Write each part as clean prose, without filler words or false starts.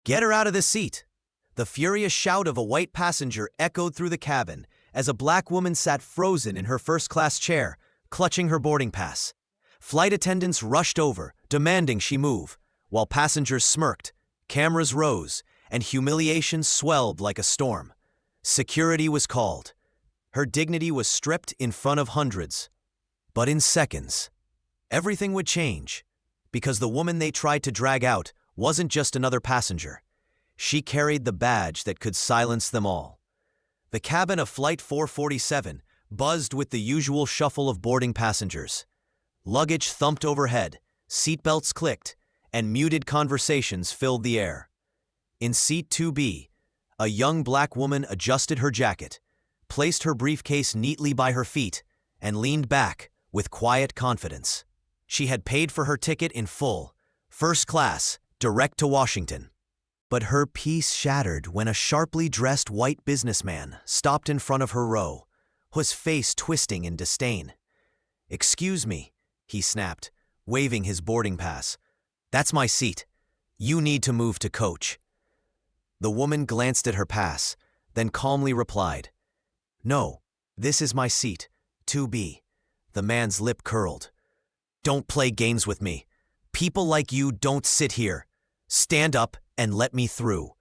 Get her out of this seat! The furious shout of a white passenger echoed through the cabin as a black woman sat frozen in her first-class chair, clutching her boarding pass. Flight attendants rushed over, demanding she move, while passengers smirked, cameras rose, and humiliation swelled like a storm. Security was called. Her dignity was stripped in front of hundreds. But in seconds, everything would change, because the woman they tried to drag out wasn't just another passenger. She carried the badge that could silence them all. The cabin of Flight 447 buzzed with the usual shuffle of boarding passengers. Luggage thumped overhead, seatbelts clicked, and muted conversations filled the air. In Seat 2B, a young black woman adjusted her jacket, placed her briefcase neatly by her feet, and leaned back with quiet confidence. She had paid for her ticket in full, first class, direct to Washington. But her peace shattered when a sharply dressed white businessman stopped in front of her row, his face twisting in disdain. "Excuse me," he snapped, waving his boarding pass. "That's my seat. You need to move to coach." The woman glanced at her pass, then calmly replied, "No, this is my seat, 2B." The man's lip curled. "Don't play games with me. People like you don't sit here. Stand up and let me through."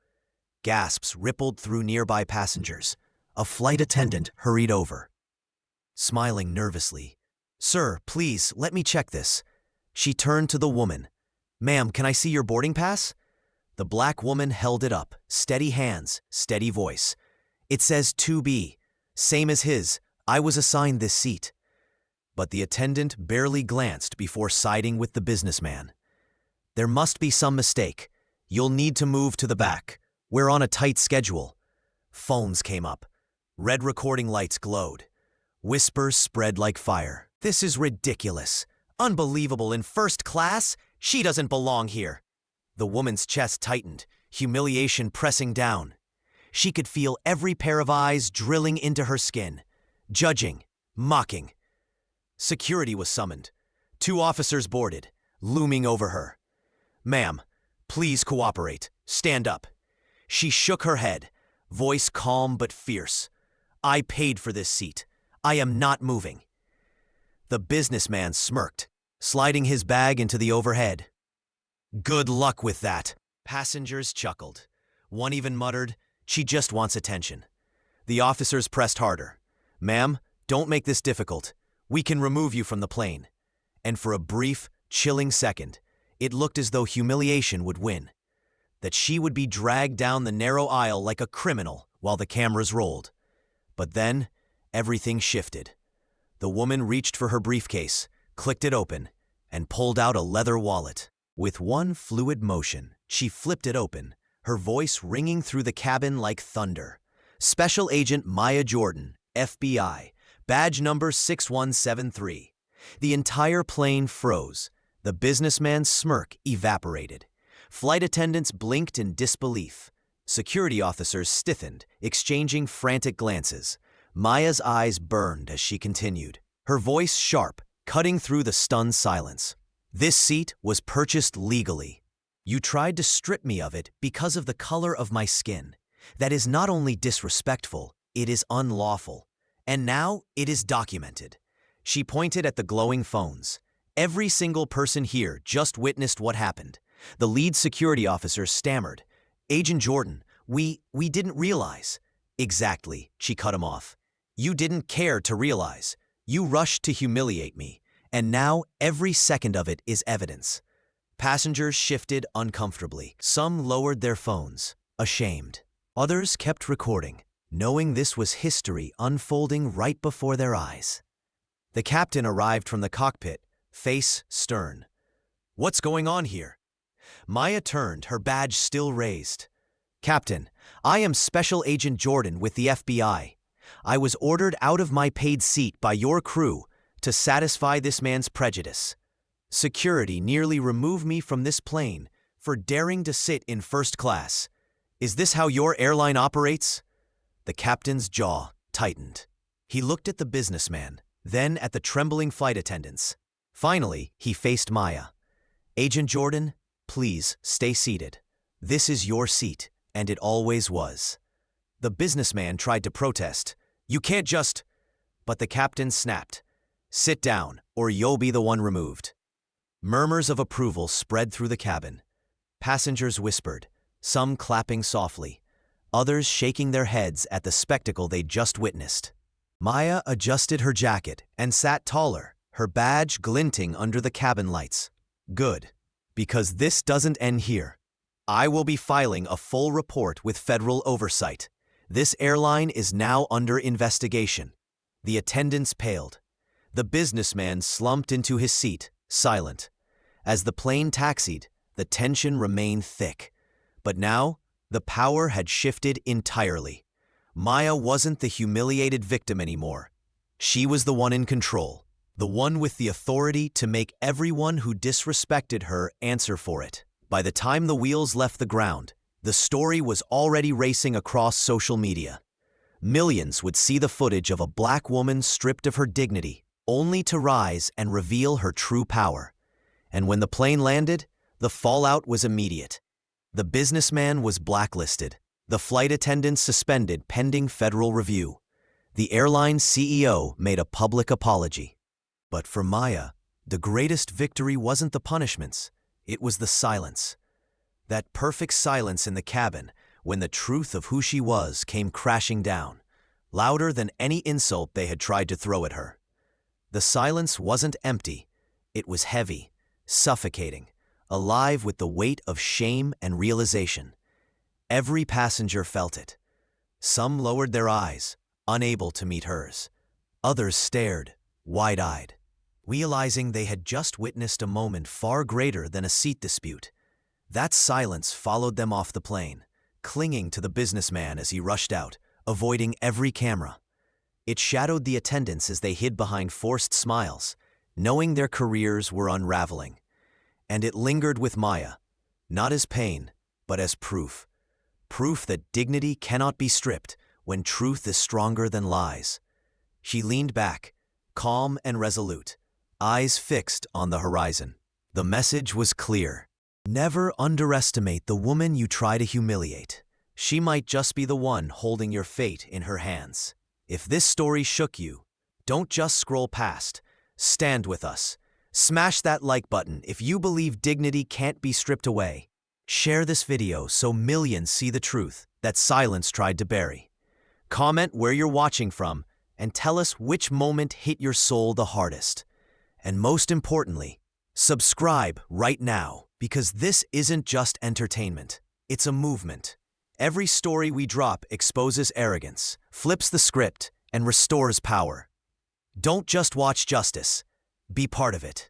Gasps rippled through nearby passengers. A flight attendant hurried over. Smiling nervously, "Sir, please, let me check this." She turned to the woman. "Ma'am, can I see your boarding pass?" The black woman held it up, steady hands, steady voice. "It says 2B, same as his. I was assigned this seat." But the attendant barely glanced before siding with the businessman. "There must be some mistake. You'll need to move to the back. We're on a tight schedule." Phones came up. Red recording lights glowed. Whispers spread like fire. "This is ridiculous. Unbelievable, in first class? She doesn't belong here." The woman's chest tightened, humiliation pressing down. She could feel every pair of eyes drilling into her skin, judging, mocking. Security was summoned. 2 officers boarded, looming over her. "Ma'am, please cooperate. Stand up." She shook her head, voice calm but fierce. "I paid for this seat. I am not moving." The businessman smirked, sliding his bag into the overhead. "Good luck with that." Passengers chuckled. One even muttered, "She just wants attention." The officers pressed harder. "Ma'am, don't make this difficult. We can remove you from the plane." And for a brief, chilling second, it looked as though humiliation would win. That she would be dragged down the narrow aisle like a criminal while the cameras rolled. But then, everything shifted. The woman reached for her briefcase, clicked it open, and pulled out a leather wallet. With one fluid motion, she flipped it open, her voice ringing through the cabin like thunder. "Special Agent Maya Jordan, FBI, badge number 6173. The entire plane froze. The businessman's smirk evaporated. Flight attendants blinked in disbelief. Security officers stiffened, exchanging frantic glances. Maya's eyes burned as she continued, her voice sharp, cutting through the stunned silence. "This seat was purchased legally. You tried to strip me of it because of the color of my skin. That is not only disrespectful, it is unlawful. And now it is documented." She pointed at the glowing phones. "Every single person here just witnessed what happened." The lead security officer stammered. "Agent Jordan, we didn't realize." "Exactly," she cut him off. "You didn't care to realize. You rushed to humiliate me. And now every second of it is evidence." Passengers shifted uncomfortably. Some lowered their phones, ashamed. Others kept recording, knowing this was history unfolding right before their eyes. The captain arrived from the cockpit, face stern. "What's going on here?" Maya turned, her badge still raised. "Captain, I am Special Agent Jordan with the FBI. I was ordered out of my paid seat by your crew to satisfy this man's prejudice. Security nearly removed me from this plane for daring to sit in first class. Is this how your airline operates?" The captain's jaw tightened. He looked at the businessman, then at the trembling flight attendants. Finally, he faced Maya. "Agent Jordan, please stay seated. This is your seat, and it always was. The businessman tried to protest. You can't just... But the captain snapped. Sit down, or you'll be the one removed. Murmurs of approval spread through the cabin. Passengers whispered, some clapping softly, others shaking their heads at the spectacle they'd just witnessed. Maya adjusted her jacket and sat taller, her badge glinting under the cabin lights. Good, because this doesn't end here. I will be filing a full report with federal oversight. This airline is now under investigation. The attendants paled. The businessman slumped into his seat, silent. As the plane taxied, the tension remained thick. But now, the power had shifted entirely. Maya wasn't the humiliated victim anymore. She was the one in control, the one with the authority to make everyone who disrespected her answer for it. By the time the wheels left the ground, the story was already racing across social media. Millions would see the footage of a black woman stripped of her dignity, only to rise and reveal her true power. And when the plane landed, the fallout was immediate. The businessman was blacklisted, the flight attendants suspended pending federal review. The airline's CEO made a public apology. But for Maya, the greatest victory wasn't the punishments, it was the silence. That perfect silence in the cabin when the truth of who she was came crashing down, louder than any insult they had tried to throw at her. The silence wasn't empty, it was heavy, suffocating, alive with the weight of shame and realization. Every passenger felt it. Some lowered their eyes, unable to meet hers. Others stared, wide-eyed, realizing they had just witnessed a moment far greater than a seat dispute. That silence followed them off the plane, clinging to the businessman as he rushed out, avoiding every camera. It shadowed the attendants as they hid behind forced smiles, knowing their careers were unraveling. And it lingered with Maya, not as pain, but as proof. Proof that dignity cannot be stripped when truth is stronger than lies. She leaned back, calm and resolute, eyes fixed on the horizon. The message was clear. Never underestimate the woman you try to humiliate. She might just be the one holding your fate in her hands. If this story shook you, don't just scroll past. Stand with us. Smash that like button if you believe dignity can't be stripped away. Share this video so millions see the truth that silence tried to bury. Comment where you're watching from and tell us which moment hit your soul the hardest. And most importantly, subscribe right now, because this isn't just entertainment, it's a movement. Every story we drop exposes arrogance, flips the script, and restores power. Don't just watch justice, be part of it.